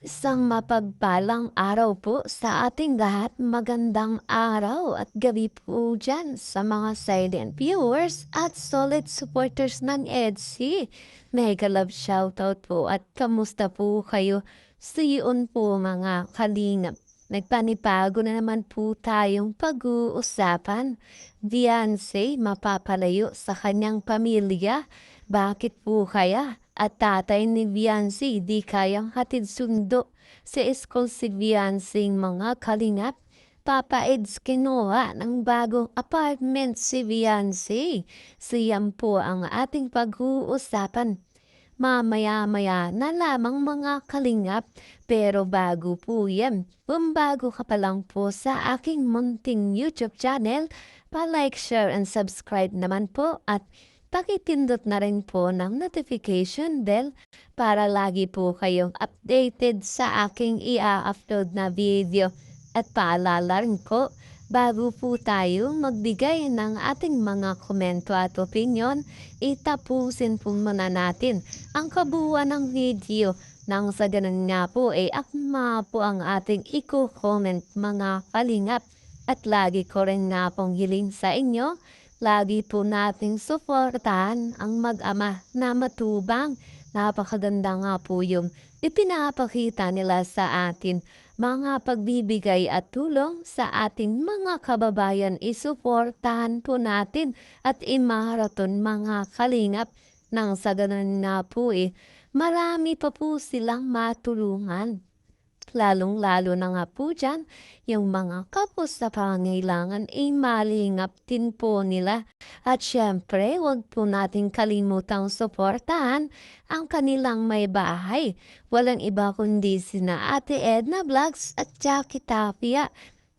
Isang mapagpalang araw po sa ating lahat. Magandang araw at gabi po dyan sa mga silent viewers at solid supporters ng EDC. Mega love shoutout po at kamusta po kayo? Siyon po mga kalingap. Nagpanibago na naman po tayong pag-uusapan. Beyonce mapapalayo sa kanyang pamilya. Bakit po kaya? At tatay ni Beyonce di kayang hatid sundo sa school si Beyonce mga kalingap. Papa Eds kinuha ng bagong apartment si Beyonce. Siyan po ang ating pag-uusapan. Mamaya-maya na lamang mga kalingap. Pero bago po yan, kung bago ka pa lang po sa aking munting YouTube channel, pa-like, share, and subscribe naman po at pakipindot na rin po ng notification bell para lagi po kayong updated sa aking i-upload na video. At paalala rin po, bago po tayo magbigay ng ating mga komento at opinion, itapusin po muna natin ang kabuuan ng video nang sa ganun nga po akma po ang ating i-comment mga kalingap. At lagi ko rin nga pong hiling sa inyo, lagi po nating suportahan ang mag-ama na matubang. Napakaganda nga po yung ipinapakita nila sa atin. Mga pagbibigay at tulong sa ating mga kababayan, isuportahan po natin at imaraton mga kalingap. Nang sa ganun nga po marami pa po silang matulungan. Lalong-lalo na nga po dyan, yung mga kapos sa pangailangan malingap din po nila. At syempre, huwag po nating kalimutang suportahan ang kanilang may bahay. Walang iba kundi sina Ate Edna Vlogs at Jackie Tapia.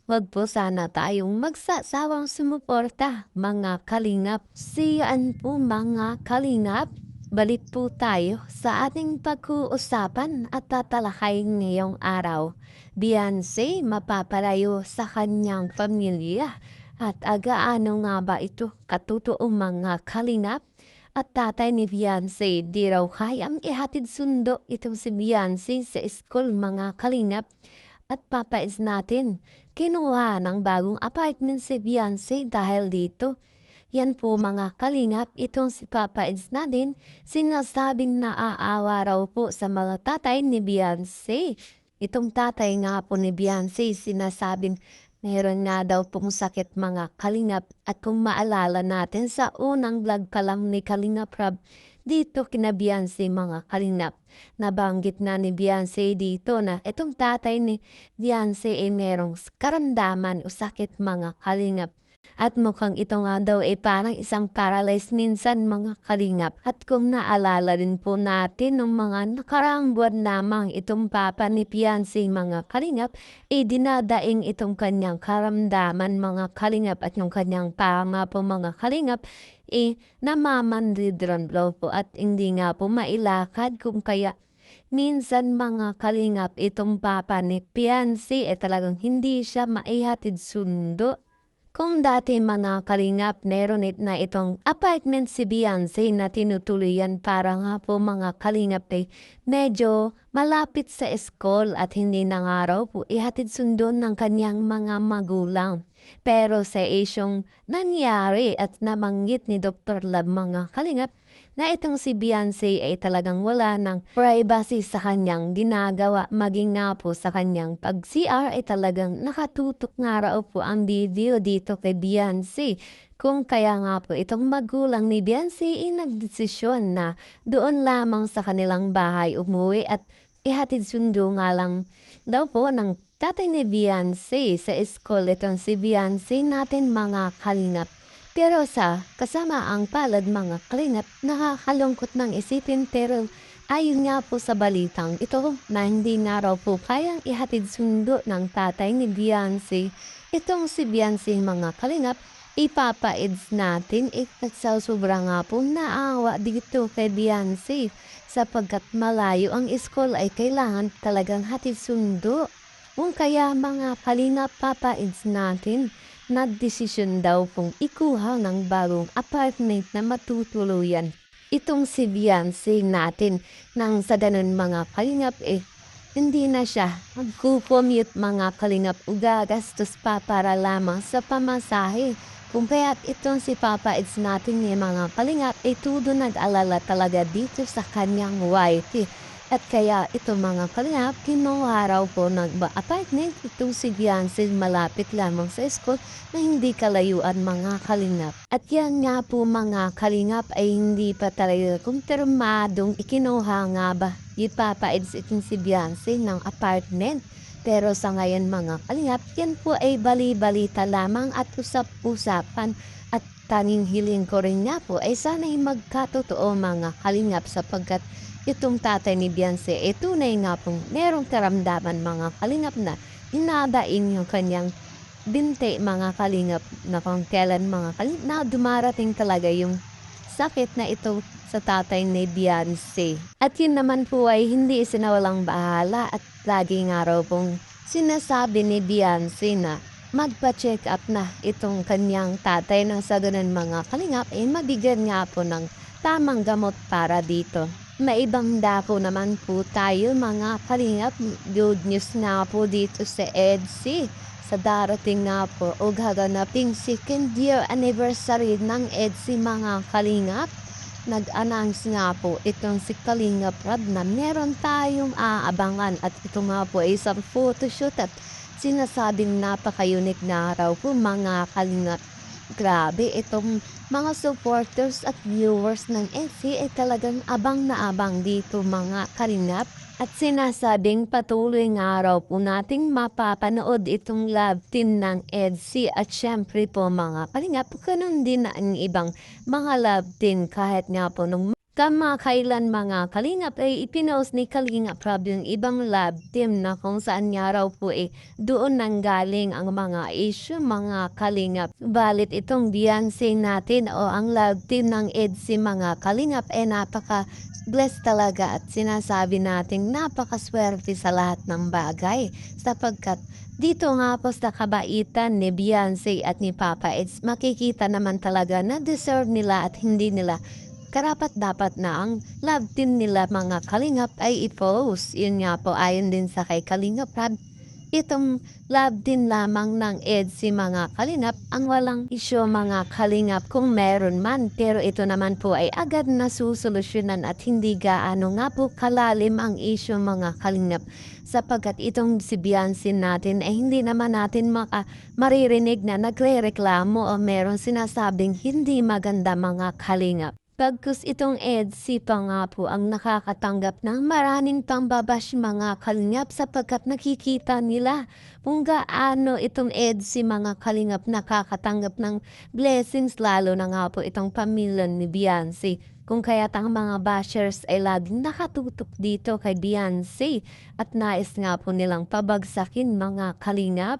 Huwag po sana tayong magsasawang sumuporta, mga kalingap. Siyaan po mga kalingap. Balik po tayo sa ating pag-uusapan at tatalakayin ngayong araw. Beyonce mapapalayo sa kanyang pamilya. At agaano nga ba ito katutuong mga kalingap? At tatay ni Beyonce di raw kayang ihatid sundo itong si Beyonce sa school mga kalingap. At papais natin, kinuha ng bagong apartment si Beyonce dahil dito. Yan po mga kalingap, itong si Papa Eds natin, sinasabing naaawa raw po sa mga tatay ni Beyonce. Itong tatay nga po ni Beyonce, sinasabing meron nga daw pong sakit mga kalingap. At kung maalala natin sa unang vlog pa lang ni Kalingap Rob, dito kina Beyonce mga kalingap. Nabanggit na ni Beyonce dito na itong tatay ni Beyonce merong karamdaman o sakit mga kalingap. At mukhang ito nga daw parang isang paralyzed minsan mga kalingap. At kung naalala din po natin nung mga nakaraang buwan lamang itong papa ni Beyonce mga kalingap, dinadaing itong kanyang karamdaman mga kalingap at yung kanyang panga po mga kalingap, namamanridran po at hindi nga po mailakad kung kaya minsan mga kalingap itong papa ni Beyonce talagang hindi siya maihatid sundo. Kung dati mga kalingap, meron na itong apartment si Beyonce na tinutuluyan para nga po mga kalingap medyo malapit sa school at hindi na nga raw po ihatid sundo ng kanyang mga magulang. Pero sa isyong nangyari at nabanggit ni Dr. Lab mga kalingap, na itong si Beyonce talagang wala ng privacy sa kanyang ginagawa. Maging nga po sa kanyang pag-CR talagang nakatutok nga raw po ang video dito kay Beyonce. Kung kaya nga po itong magulang ni Beyonce nagdesisyon na doon lamang sa kanilang bahay umuwi at ihatid sundo nga lang daw po ng tatay ni Beyonce sa school itong si Beyonce natin mga kalingap. Pero sa kasama ang palad mga kalingap, nakakalungkot ng isipin pero ayon nga po sa balitang ito na hindi nga raw po kayang ihatid sundo ng tatay ni Beyonce. Itong si Beyonce mga kalingap, ipapa-eds natin sobra nga po naawa dito kay Beyonce sapagkat malayo ang school ay kailangan talagang hatid sundo. Kung kaya mga kalingap papa-eds natin, nagdesisyon daw pong ikuha ng bagong apartment na matutuluyan itong si Beyonce natin. Nang sa ganun mga kalingap Hindi na siya magko-commute mga kalingap o gagastos pa para lamang sa pamasahe. Kung kaya't itong si Papa Eds natin ni mga kalingap ay todo nag-alala talaga dito sa kanyang wife. At kaya ito mga kalingap, kinuha raw po nagba-apartment itong si Beyonce malapit lamang sa school na hindi kalayuan mga kalingap. At yan nga po mga kalingap ay hindi pa talaga kumpirmadong ikinuha nga ba ipapa-Eds itong si Beyonce ng apartment. Pero sa ngayon mga kalingap, yan po ay bali-balita lamang at usap-usapan at tanging hiling ko rin nga po ay sana'y magkatotoo mga kalingap sapagkat itong tatay ni Beyonce ay tunay nga pong merong karamdaman mga kalingap na inadaing yung kanyang binti mga kalingap na kung kailan mga kalingap na dumarating talaga yung sakit na ito sa tatay ni Beyonce. At yun naman po ay hindi isinawalang bahala at lagi nga raw pong sinasabi ni Beyonce na magpa-check up na itong kanyang tatay nang sa ganun mga kalingap ay mabigyan nga po ng tamang gamot para dito. Maibang dako naman po tayo mga kalingap. Good news nga po dito sa EDC. Sa darating nga po o gaganaping second year anniversary ng EDC mga kalingap. Nag-announce nga po itong si Kalingap Rab na meron tayong aabangan at ito nga po ay isang photoshoot at sinasabing napaka-unique na raw po mga kalingap. Grabe, itong mga supporters at viewers ng EDC ay talagang abang na abang dito mga kalingap. At sinasabing patuloy nga raw po nating mapapanood itong love team ng EDC at syempre po mga kalingap, ganun din na ang ibang mga love team kahit nga po nung kamakailan mga kalingap ay ipinost ni Kalingap Rob yung ibang love team na kung saan nga raw po doon nanggaling ang mga issue mga kalingap. Balit itong Beyonce natin o ang love team ng EDC mga kalingap napaka blessed talaga at sinasabi nating napakaswerte sa lahat ng bagay sapagkat dito nga po sa kabaitan ni Beyonce at ni Papa Eds makikita naman talaga na deserve nila at hindi nila karapat dapat na ang love team nila mga kalingap ay i-post. Yun nga po ayon din sa kay Kalingap Rab. Itong love team lamang ng EDC mga kalingap ang walang isyo mga kalingap kung meron man. Pero ito naman po ay agad na susolusyonan at hindi gaano nga po kalalim ang isyo mga kalingap. Sapagkat itong si Beyonce natin ay hindi naman natin maririnig na nagre-reklamo o meron sinasabing hindi maganda mga kalingap. Pagkus itong EDC pa nga po ang nakakatanggap ng maraming pambabash mga kalingap sapagkat nakikita nila kung gaano itong EDC mga kalingap nakakatanggap ng blessings lalo na nga po itong pamilya ni Beyonce. Kung kaya't ang mga bashers ay laging nakatutok dito kay Beyonce at nais nga po nilang pabagsakin mga kalingap.